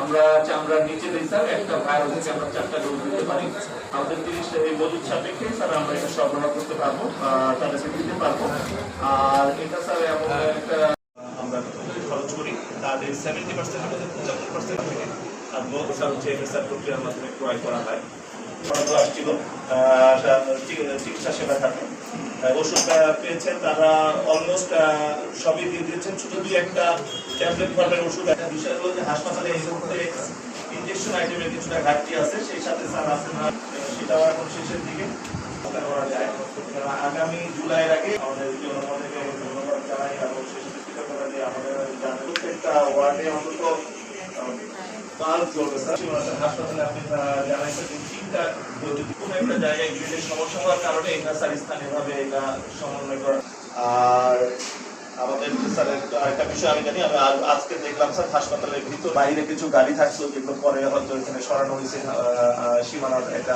আমরা নিচে দিই স্যার একটা ভাইরাল থেকে আমরা 4টা ডোজ দিতে পারি। আমাদের 30 এই মজুদ সাপেক্ষে স্যার আমরা এটা সরবরাহ করতে পারবো, তাদেরকে দিতে পারবো। আর এটা স্যার এমন একটা আমরা খরচ করি তাদের 70% আমাদের 75% আর স্যার হচ্ছে এফএসআর প্রক্রিয়ার মাধ্যমে ক্রয় করা হয়। আসছিল চিকিৎসা সেবা থাকে, ওষুধ পেয়েছেন তারা অলমোস্ট সবই দিয়ে দিয়েছেন, শুধু 2-1টা ট্যাবলেট ফর্মের ওষুধ। একটা বিষয় হলো যে হাসপাতালে এই মুহূর্তে ইনজেকশন আইটেমের কিছুটা ঘাটতি আছে, সেই সাথে স্যার আছেন না, সেটাও এখন শেষের দিকে করা যায়। আগামী জুলাইয়ের আগে আমাদের জনগণকে ধন্যবাদ জানাই এবং সেই সাথে কৃতজ্ঞতা দিয়ে আমাদের প্রত্যেকটা ওয়ার্ডে অন্তত হাসপাতালে আপনি জানাইছেন যে 3টা কোনো একটা জায়গায় গ্রিডের সমস্যা হওয়ার কারণে এটা স্যার স্থানীয়ভাবে এটা সমন্বয় করা। আর আমাদের স্যার আরেকটা বিষয় আমি জানি, আমি আজকে দেখলাম স্যার হাসপাতালের ভিতর বাইরে কিছু গাড়ি থাকতো যেগুলো পরে হয়তো এখানে সরানো হয়েছে সীমানার একটা